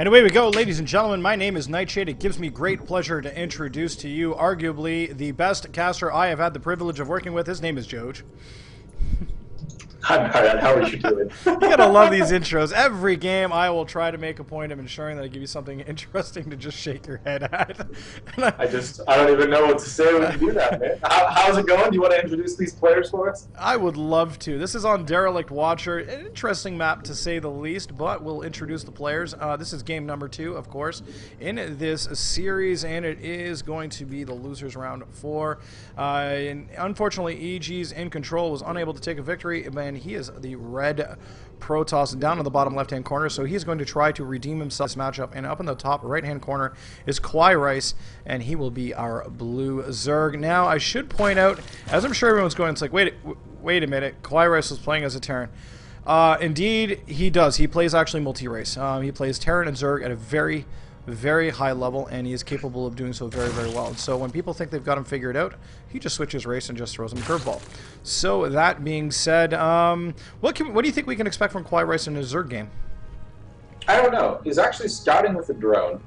And away we go, ladies and gentlemen. My name is Nightshade. It gives me great pleasure to introduce to you arguably the best caster I have had the privilege of working with. His name is Joj. Hi, Brian. How are you doing? You gotta love these intros. Every game, I will try to make a point of ensuring that I give you something interesting to just shake your head at. I don't even know what to say when you do that, man. How's it going? Do you want to introduce these players for us? I would love to. This is on Derelict Watcher. An interesting map, to say the least, but we'll introduce the players. This is game number 2, of course, in this series, and it is going to be the losers round 4. And unfortunately, EG's Incontrol was unable to take a victory, and he is the red Protoss down in the bottom left-hand corner, so he's going to try to redeem himself this matchup. And up in the top right-hand corner is Kawaiirice, and he will be our blue Zerg. Now, I should point out, as I'm sure everyone's going, it's like, wait a minute, Kawaiirice was playing as a Terran. Indeed, he does. He plays actually multi-race. He plays Terran and Zerg at a very, very high level, and he is capable of doing so very, very well. And so when people think they've got him figured out, he just switches race and just throws him a curveball. So that being said, what do you think we can expect from Kawaiirice in his Zerg game? I don't know. He's actually scouting with a drone.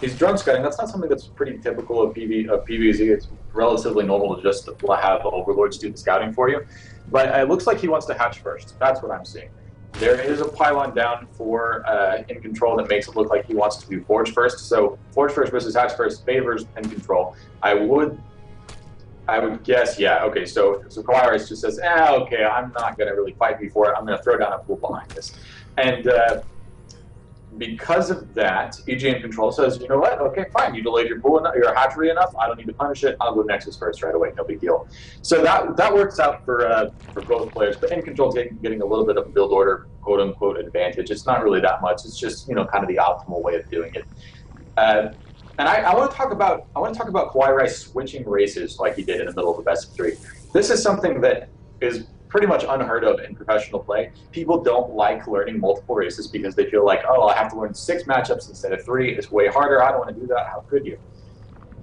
He's drone scouting. That's not something that's pretty typical of PvZ. It's relatively normal to just have overlords do the scouting for you. But it looks like he wants to hatch first. That's what I'm seeing. There is a pylon down for Incontrol that makes it look like he wants to do Forge first. So Forge first versus Hatch first favors Incontrol. I would guess, yeah. Okay, so Kawaiirice just says, okay, I'm not going to really fight before it. I'm going to throw down a pool behind this. And because of that, EG Incontrol says, you know what? Okay, fine. You delayed your pool enough, your hatchery enough. I don't need to punish it. I'll go Nexus first right away. No big deal. So that works out for both players. But Incontrol's getting a little bit of a build order, quote unquote, advantage. It's not really that much. It's just kind of the optimal way of doing it. And I want to talk about Kawaiirice switching races like he did in the middle of the best of 3. This is something that is pretty much unheard of in professional play. People don't like learning multiple races because they feel like, oh, I have to learn 6 matchups instead of 3. It's way harder. I don't want to do that. How could you?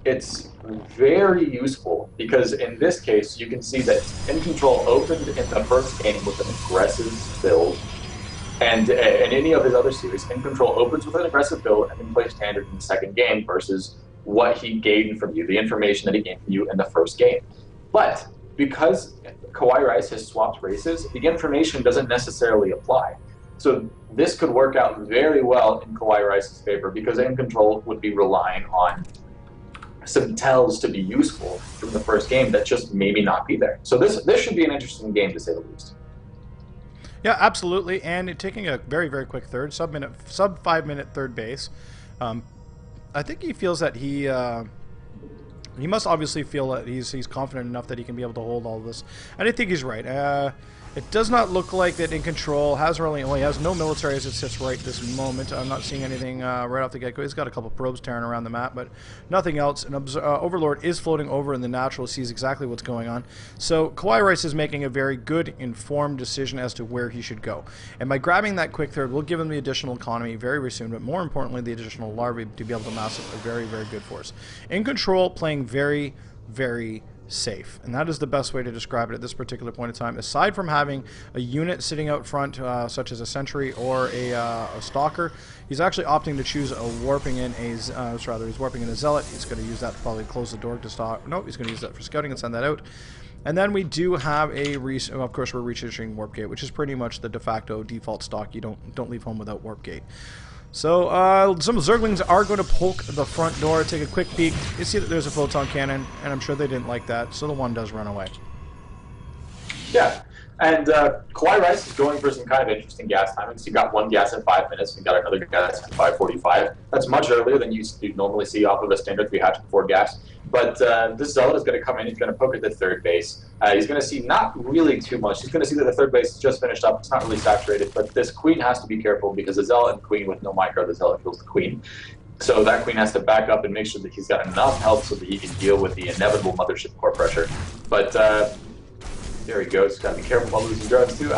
It's very useful because in this case, you can see that Incontrol opened in the first game with an aggressive build. And in any of his other series, Incontrol opens with an aggressive build and then plays standard in the second game versus what he gained from you, the information that he gained from you in the first game. But because Kawaiirice has swapped races, the information doesn't necessarily apply. So this could work out very well in Kawaiirice's favor because Incontrol would be relying on some tells to be useful from the first game that just maybe not be there. So this should be an interesting game, to say the least. Yeah, absolutely. And taking a very, very quick third, sub 5-minute third base. I think he feels that he must obviously feel that he's confident enough that he can be able to hold all of this. And I think he's right. It does not look like that Incontrol has no military as it sits right this moment. I'm not seeing anything right off the get-go. He's got a couple probes tearing around the map, but nothing else. An Overlord is floating over in the natural, sees exactly what's going on. So Kawaiirice is making a very good, informed decision as to where he should go. And by grabbing that quick third, we'll give him the additional economy very, very soon, but more importantly, the additional larvae to be able to mass up a very, very good force. Incontrol playing very, very safe, and that is the best way to describe it at this particular point in time. Aside from having a unit sitting out front, such as a sentry or a stalker, he's actually opting to choose a warping in he's warping in a zealot. He's going to use that to probably close the door to stop. No, he's going to use that for scouting and send that out. And then we do have of course, we're reaching warp gate, which is pretty much the de facto default stock. You don't leave home without warp gate. So some Zerglings are going to poke the front door, take a quick peek. You see that there's a photon cannon, and I'm sure they didn't like that, so the one does run away. Yeah, and Kawaiirice is going for some kind of interesting gas timing. So you got 1 gas at 5 minutes, and you got another gas at 5:45. That's much earlier than you normally see off of a standard 3 hatch before gas. But this Zealot is going to come in, he's going to poke at the third base. He's going to see not really too much. He's going to see that the third base is just finished up. It's not really saturated, but this Queen has to be careful because the Zealot and Queen with no micro, the Zealot kills the Queen. So that Queen has to back up and make sure that he's got enough health so that he can deal with the inevitable Mothership core pressure. But there he goes. Got to be careful about losing drones too.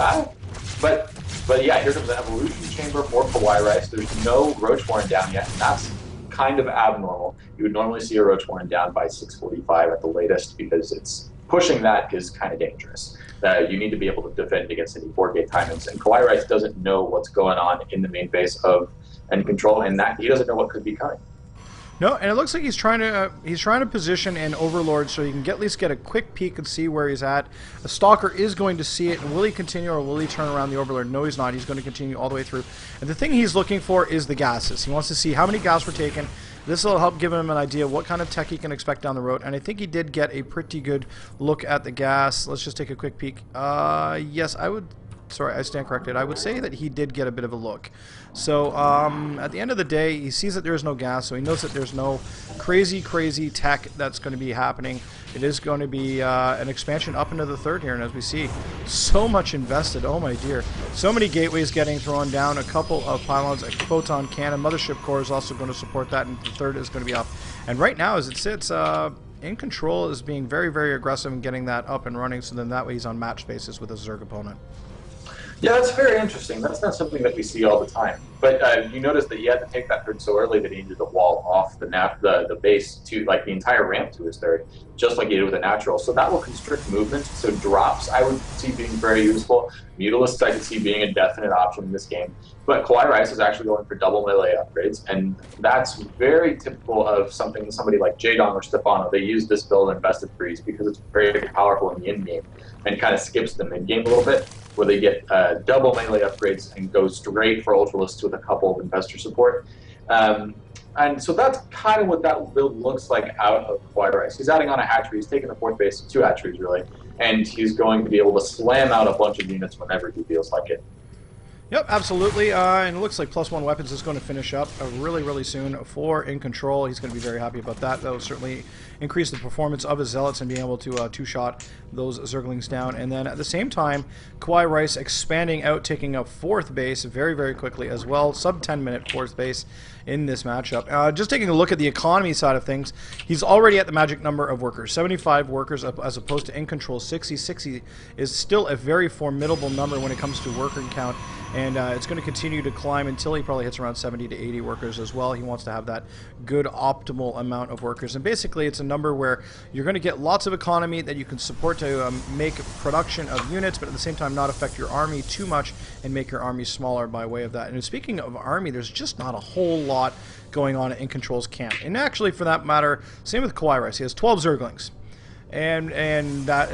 But yeah, here comes the evolution chamber for Kawaiirice. There's no Roach Warren down yet, and that's kind of abnormal. You would normally see a Roach Warren down by 6:45 at the latest because it's pushing that is kind of dangerous. You need to be able to defend against any board gate timings, and Kawaiirice doesn't know what's going on in the main base of Incontrol, and that he doesn't know what could be coming. No, and it looks like he's trying to position an Overlord so he can at least get a quick peek and see where he's at. The Stalker is going to see it, and will he continue or will he turn around the Overlord? No, he's not. He's going to continue all the way through. And the thing he's looking for is the gases. He wants to see how many gas were taken. This will help give him an idea of what kind of tech he can expect down the road. And I think he did get a pretty good look at the gas. Let's just take a quick peek. Yes, I would... Sorry, I stand corrected. I would say that he did get a bit of a look. So, at the end of the day, he sees that there is no gas, so he knows that there's no crazy tech that's going to be happening. It is going to be an expansion up into the third here, and as we see, so much invested. Oh my dear. So many gateways getting thrown down, a couple of pylons, a photon cannon. Mothership core is also going to support that, and the third is going to be up. And right now, as it sits, Incontrol is being very aggressive and getting that up and running, so then that way he's on match basis with a Zerg opponent. Yeah, that's very interesting. That's not something that we see all the time. But you notice that he had to take that third so early that he needed to wall off the base to, like, the entire ramp to his third, just like he did with a natural. So that will constrict movement. So drops I would see being very useful. Mutalisks I could see being a definite option in this game. But Kawaiirice is actually going for double melee upgrades, and that's very typical of somebody like Jadon or Stefano. They use this build in Best of Threes because it's very powerful in the end game and kind of skips the mid game a little bit, where they get double melee upgrades and go straight for Ultralisks with a couple of investor support. And so that's kind of what that build looks like out of Kawaiirice. He's adding on a hatchery. He's taking the fourth base, 2 hatcheries really, and he's going to be able to slam out a bunch of units whenever he feels like it. Yep, absolutely, and it looks like +1 weapons is going to finish up really soon for Incontrol. He's going to be very happy about that. That will certainly increase the performance of his Zealots and being able to two-shot those Zerglings down. And then at the same time, Kawaiirice expanding out, taking a 4th base very quickly as well. Sub-10-minute 4th base in this matchup. Just taking a look at the economy side of things, he's already at the magic number of workers, 75 workers as opposed to Incontrol 60. 60 is still a very formidable number when it comes to worker count, and it's going to continue to climb until he probably hits around 70 to 80 workers as well. He wants to have that good optimal amount of workers, and basically it's a number where you're going to get lots of economy that you can support to make production of units, but at the same time not affect your army too much and make your army smaller by way of that. And speaking of army, there's just not a whole lot going on in Incontrol's camp. And actually, for that matter, same with Kawaiirice. He has 12 Zerglings and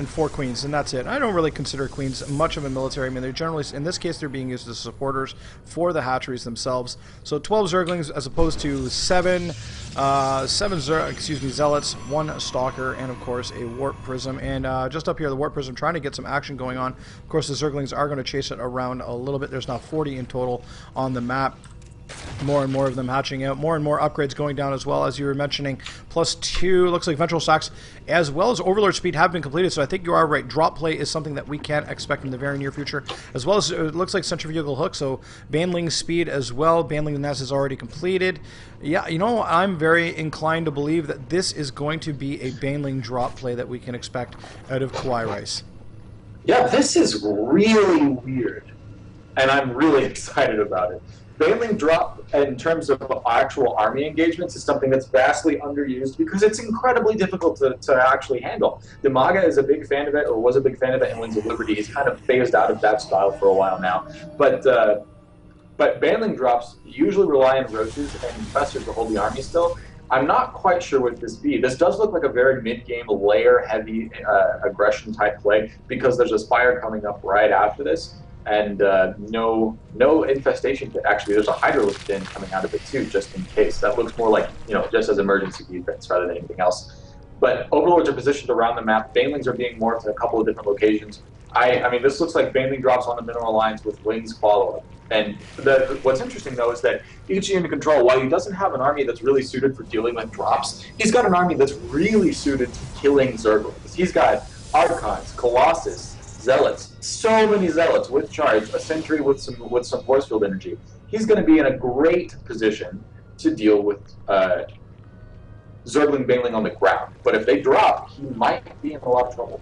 4 queens, and that's it. I don't really consider queens much of a military. I mean, they're generally, in this case, they're being used as supporters for the hatcheries themselves. So 12 Zerglings as opposed to 7 Zealots, 1 Stalker, and of course a Warp Prism. And just up here, the Warp Prism trying to get some action going on. Of course, the Zerglings are going to chase it around a little bit. There's now 40 in total on the map. More and more of them hatching out, more and more upgrades going down as well, as you were mentioning. +2, looks like Ventral Stacks as well as Overlord Speed have been completed, so I think you are right. Drop play is something that we can expect in the very near future, as well as it looks like Centrifugal Hook, so Banling Speed as well. Banling Nest is already completed. Yeah, you know, I'm very inclined to believe that this is going to be a Banling drop play that we can expect out of Kawaiirice. Yeah, this is really weird, and I'm really excited about it. Banling drop in terms of actual army engagements is something that's vastly underused because it's incredibly difficult to actually handle. Demaga is a big fan of it, or was a big fan of it in Winds of Liberty. He's kind of phased out of that style for a while now. But Banling drops usually rely on roaches and infestors to hold the army still. I'm not quite sure what this be. This does look like a very mid-game, layer-heavy aggression type play because there's a Spire coming up right after this. And no infestation kit. Actually, there's a Hydralisk den coming out of it too, just in case. That looks more like, you know, just as emergency defense rather than anything else. But Overlords are positioned around the map. Banelings are being morphed in a couple of different locations. I mean, this looks like Baneling drops on the mineral lines with Wings follow-up. And what's interesting, though, is that Ichi Incontrol, while he doesn't have an army that's really suited for dealing with drops, he's got an army that's really suited to killing Zerglings. He's got Archons, Colossus, Zealots, so many Zealots with charge, a Sentry with some force field energy. He's going to be in a great position to deal with Zergling Baneling on the ground. But if they drop, he might be in a lot of trouble.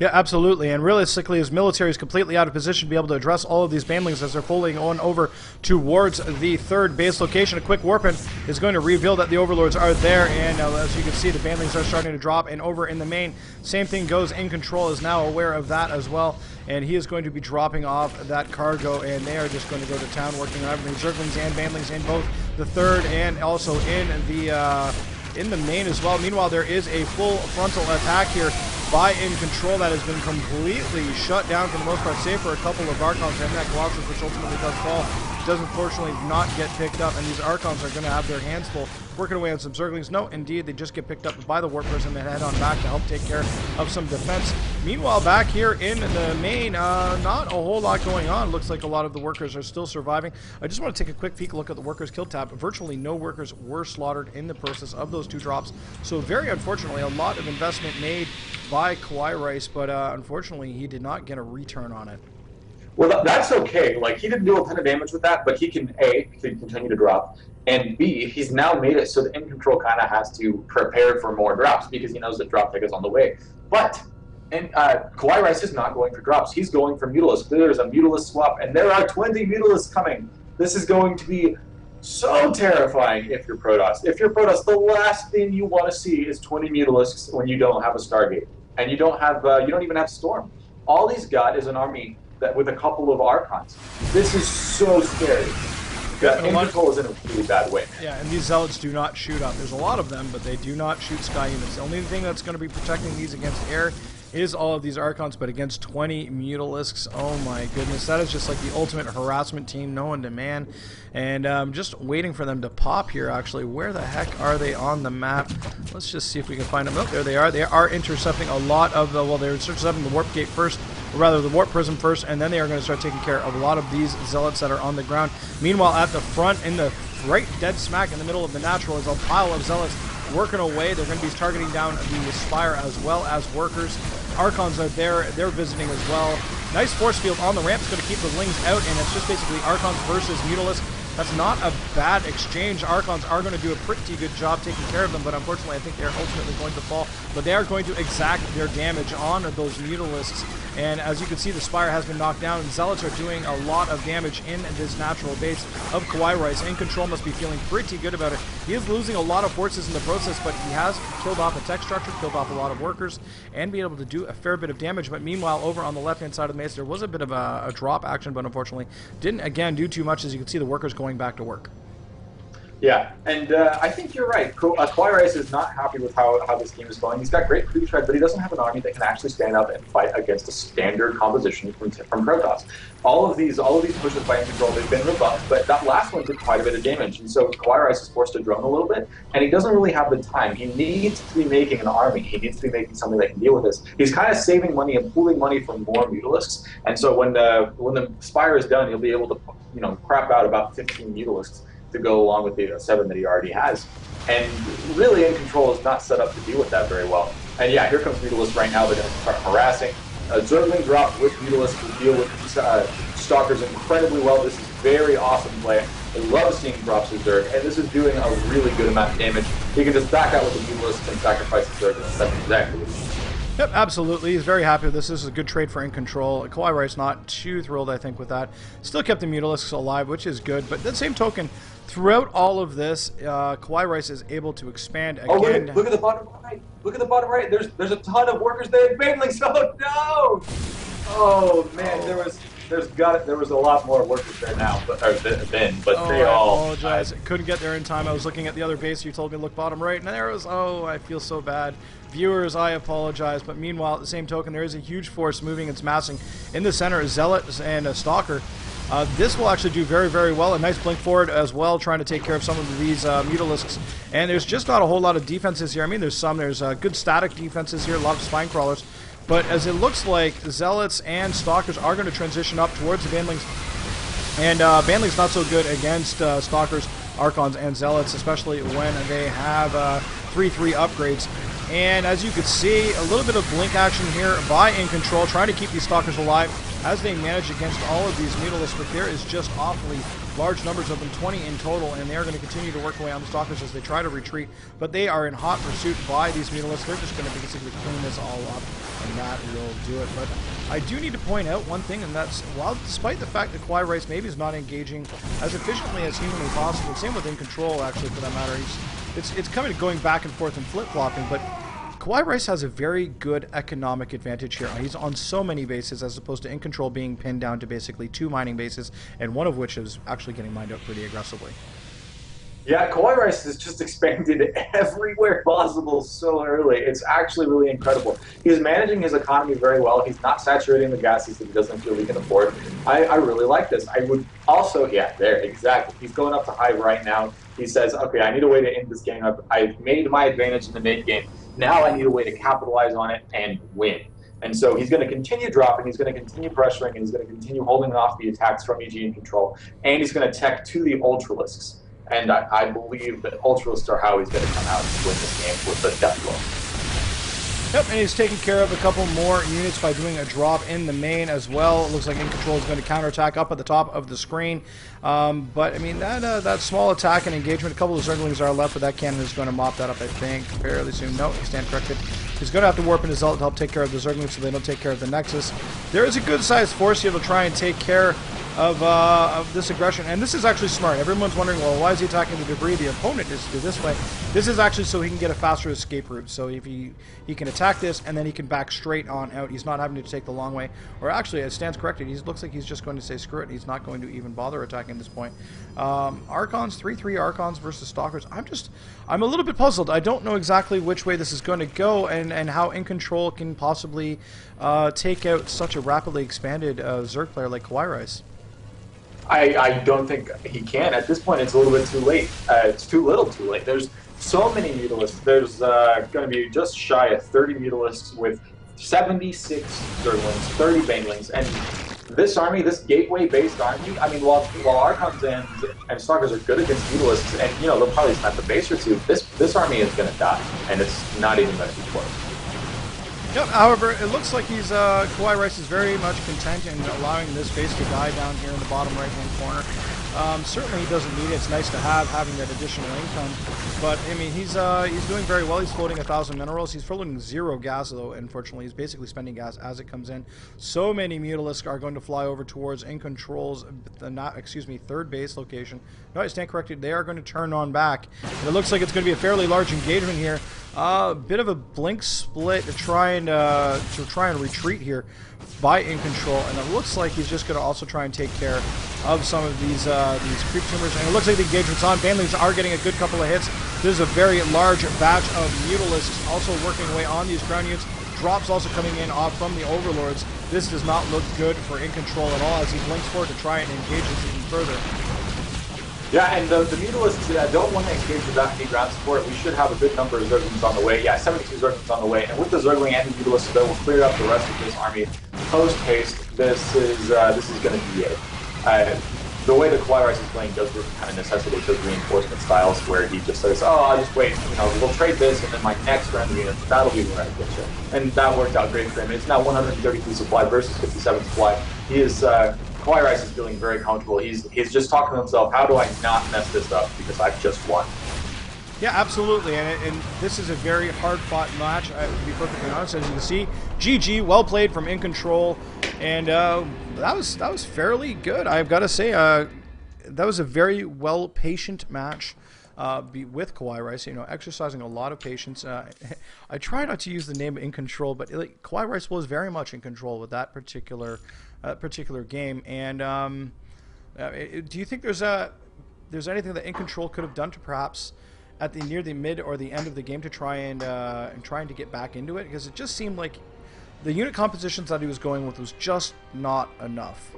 Yeah, absolutely. And realistically, his military is completely out of position to be able to address all of these banelings as they're folding on over towards the third base location. A quick warpin is going to reveal that the overlords are there, and as you can see, the banelings are starting to drop. And over in the main, same thing goes. Incontrol is now aware of that as well, and he is going to be dropping off that cargo, and they are just going to go to town working on everything. Zerglings and banelings in both the third and also in the main as well. Meanwhile, there is a full frontal attack here by Incontrol that has been completely shut down for the most part, save for a couple of Archons and that Colossus, which ultimately does fall. Does unfortunately not get picked up, and these Archons are going to have their hands full working away on some Zerglings. No, indeed, they just get picked up by the Warp Prism and head on back to help take care of some defense. Meanwhile, back here in the main, not a whole lot going on. Looks like a lot of the workers are still surviving. I just want to take a quick peek look at the workers kill tab. Virtually no workers were slaughtered in the process of those 2 drops. So very unfortunately, a lot of investment made by Kawaiirice, but unfortunately, he did not get a return on it. Well, that's okay. Like, he didn't do a ton of damage with that, but he can, A, continue to drop, and B, he's now made it so that Incontrol kind of has to prepare for more drops because he knows that drop pick is on the way. But Kawaiirice is not going for drops. He's going for Mutalisks. There's a Mutalisk swap, and there are 20 Mutalisks coming. This is going to be so terrifying if you're Protoss. If you're Protoss, the last thing you want to see is 20 Mutalisks when you don't have a Stargate, and you don't even have Storm. All he's got is an army that with a couple of Archons. This is so scary. Incontrol is in a really bad way. Yeah, and these Zealots do not shoot up. There's a lot of them, but they do not shoot sky units. The only thing that's going to be protecting these against air is all of these Archons, but against 20 Mutalisks, oh my goodness, that is just like the ultimate harassment team, no one to man. And just waiting for them to pop here, actually. Where the heck are they on the map? Let's just see if we can find them. Oh, there they are. They are intercepting a lot of the, well, they're intercepting the Warp Gate first, or rather the Warp Prism first, and then they are going to start taking care of a lot of these Zealots that are on the ground. Meanwhile, at the front, in the right dead smack in the middle of the natural, is a pile of Zealots working away. They're going to be targeting down the Spire as well as workers. Archons are there. They're visiting as well. Nice force field on the ramp. It's going to keep the Lings out, and it's just basically Archons versus Mutalisks. That's not a bad exchange. Archons are going to do a pretty good job taking care of them, but unfortunately I think they're ultimately going to fall. But they are going to exact their damage on those Mutalisks. And as you can see, the Spire has been knocked down, and Zealots are doing a lot of damage in this natural base of Kawaiirice. Incontrol must be feeling pretty good about it. He is losing a lot of forces in the process, but he has killed off a tech structure, killed off a lot of workers, and be able to do a fair bit of damage. But meanwhile, over on the left-hand side of the base, there was a bit of a drop action, but unfortunately didn't, again, do too much. As you can see, the workers going back to work. Yeah, and I think you're right. Kawaiirice is not happy with how this game is going. He's got great creep shred, but he doesn't have an army that can actually stand up and fight against a standard composition from Protoss. All of these pushes by Incontrol, they've been rebuffed, but that last one did quite a bit of damage, and so Kawaiirice is forced to drone a little bit, and he doesn't really have the time. He needs to be making an army. He needs to be making something that can deal with this. He's kind of saving money and pooling money for more Mutalisks, and so when the Spire is done, he'll be able to, crap out about 15 Mutalisks to go along with the 7 that he already has. And really, Incontrol is not set up to deal with that very well. And yeah, here comes Mutalisk right now. They're going to start harassing. Zergling drop with Mutalisk to deal with Stalkers incredibly well. This is very awesome play. I love seeing drops of Zerg, and this is doing a really good amount of damage. You can just back out with the Mutalisk and sacrifice the Zerg, and that's exactly what you need. Yep, absolutely. He's very happy with this. This is a good trade for Incontrol. Kawaiirice not too thrilled, I think, with that. Still kept the Mutalisks alive, which is good. But the same token, throughout all of this, Kawaiirice is able to expand again. Oh, look at the bottom right. Look at the bottom right. There's a ton of workers there. Banelings. Oh no! Oh man, there was a lot more workers there now, but they all. I apologize. Couldn't get there in time. I was looking at the other base. You told me to look bottom right, and there was. Oh, I feel so bad. Viewers, I apologize. But meanwhile, at the same token, there is a huge force moving. It's massing in the center. Zealot and a Stalker. This will actually do very, very well. A nice blink forward as well, trying to take care of some of these Mutalisks. And there's just not a whole lot of defenses here. I mean, there's good static defenses here, a lot of spine crawlers. But as it looks like, Zealots and Stalkers are going to transition up towards the Banlings. And Banlings not so good against Stalkers, Archons, and Zealots, especially when they have 3/3 upgrades. And as you can see, a little bit of blink action here by Incontrol, trying to keep these Stalkers alive as they manage against all of these Mutalisks, but there is just awfully large numbers of them, 20 in total, and they are going to continue to work away on the Stalkers as they try to retreat, but they are in hot pursuit by these Mutalisks. They're just going to basically clean this all up, and that will do it. But I do need to point out one thing, and that's, while despite the fact that Kawaiirice maybe is not engaging as efficiently as humanly possible, same with Incontrol actually for that matter, it's kind of going back and forth and flip-flopping, but Kawaiirice has a very good economic advantage here. He's on so many bases as opposed to Incontrol being pinned down to basically 2 mining bases, and one of which is actually getting mined out pretty aggressively. Yeah, Kawaiirice has just expanded everywhere possible so early. It's actually really incredible. He's managing his economy very well. He's not saturating the gases that he doesn't feel he can afford. I really like this. I would also, yeah, there, exactly. He's going up to high right now. He says, okay, I need a way to end this game up. I've made my advantage in the mid game. Now I need a way to capitalize on it and win. And so he's going to continue dropping, he's going to continue pressuring, and he's going to continue holding off the attacks from EG Incontrol. And he's going to tech to the Ultralisks. And I believe that Ultralisks are how he's going to come out and win this game with the death blow. Yep, and he's taking care of a couple more units by doing a drop in the main as well. It looks like Incontrol is going to counterattack up at the top of the screen. But, I mean, that small attack and engagement, a couple of Zerglings are left, but that cannon is going to mop that up, I think, fairly soon. No, he stand corrected. He's going to have to warp in his Zealot to help take care of the Zerglings so they don't take care of the Nexus. There is a good-sized force here to try and take care of this aggression, and this is actually smart. Everyone's wondering, well, why is he attacking the debris? The opponent is to do this way. This is actually so he can get a faster escape route. So if he can attack this, and then he can back straight on out. He's not having to take the long way. Or actually, it stands corrected. He looks like he's just going to say screw it. He's not going to even bother attacking at this point. Archons, 3-3 Archons versus Stalkers. I'm a little bit puzzled. I don't know exactly which way this is going to go, and how Incontrol can possibly take out such a rapidly expanded Zerg player like Kawaiirice. I don't think he can. At this point, it's a little bit too late. It's too little too late. There's so many Mutalisks. There's going to be just shy of 30 Mutalisks with 76 Zerglings, 30 Banelings, and this army, this gateway-based army, I mean, while Archons and Stalkers are good against Mutalisks, and, you know, they'll probably snap the base or two, this army is going to die, and it's not even going to be close. Yep, however, it looks like Kawaiirice is very much content in allowing this base to die down here in the bottom right-hand corner. Certainly he doesn't need it. It's nice to have, having that additional income. But, I mean, he's doing very well. He's floating 1,000 minerals. He's floating 0 gas, though, unfortunately. He's basically spending gas as it comes in. So many Mutalisks are going to fly over towards Incontrol's, third base location. No, I stand corrected. They are going to turn on back. And it looks like it's going to be a fairly large engagement here. A bit of a blink split to try and retreat here by Incontrol, and it looks like he's just going to also try and take care of some of these creep tumors. And it looks like the engagement's on. Banelings are getting a good couple of hits. There's a very large batch of Mutalisks also working away on these ground units. Drops also coming in off from the Overlords. This does not look good for Incontrol at all as he blinks forward to try and engage this even further. Yeah, and the Mutalisks don't want to engage without any ground support. We should have a good number of Zerglings on the way. Yeah, 72 Zerglings on the way. And with the Zergling and the Mutalisks, that will clear up the rest of this army post-haste. This is going to be it. The way that Kawaiirice is playing does kind of necessitate those reinforcement styles where he just says, oh, I'll just wait, you know, we'll trade this, and then my next round of units, that'll be where I get you. And that worked out great for him. It's now 133 supply versus 57 supply. He is, Kawaiirice is feeling very comfortable. He's just talking to himself, how do I not mess this up because I've just won? Yeah, absolutely, and this is a very hard-fought match, to be perfectly honest. As you can see, GG, well played from Incontrol, and that was fairly good. I've got to say, that was a very patient match with Kawaiirice. You know, exercising a lot of patience. I try not to use the name Incontrol, but Kawaiirice was very much in control with that particular game. And do you think there's anything that Incontrol could have done to perhaps at near the mid or the end of the game to try and trying to get back into it? Because it just seemed like the unit compositions that he was going with was just not enough.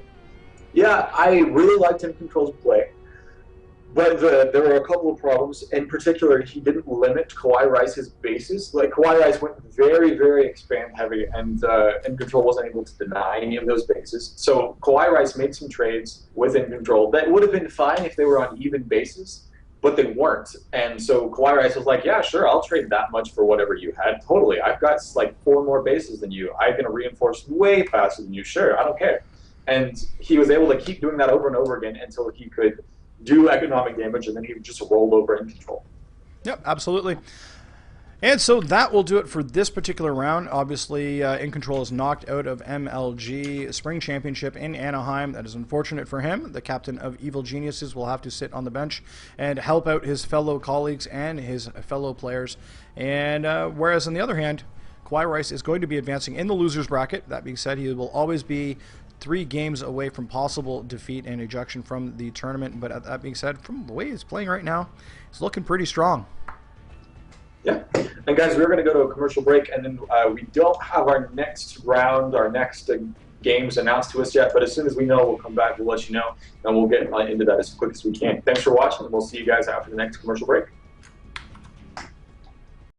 Yeah, I really liked Incontrol's play, but there were a couple of problems. In particular, he didn't limit Kawaiirice's bases. Like, Kawaiirice went very, very expand heavy, and Incontrol wasn't able to deny any of those bases. So Kawaiirice made some trades with Incontrol that would have been fine if they were on even bases. but they weren't. And so Kawaiirice was like, yeah, sure, I'll trade that much for whatever you had. Totally. I've got like 4 more bases than you. I'm going to reinforce way faster than you. Sure, I don't care. And he was able to keep doing that over and over again until he could do economic damage, and then he would just roll over in control. Yep, absolutely. And so that will do it for this particular round. Obviously, Incontrol is knocked out of MLG Spring Championship in Anaheim. That is unfortunate for him. The captain of Evil Geniuses will have to sit on the bench and help out his fellow colleagues and his fellow players. And whereas on the other hand, Kawaiirice is going to be advancing in the losers bracket. That being said, he will always be 3 games away from possible defeat and ejection from the tournament. But that being said, from the way he's playing right now, he's looking pretty strong. Yeah. And guys, we're going to go to a commercial break, and then we don't have our next round, our next games announced to us yet, but as soon as we know, we'll come back, we'll let you know, and we'll get into that as quick as we can. Thanks for watching, and we'll see you guys after the next commercial break.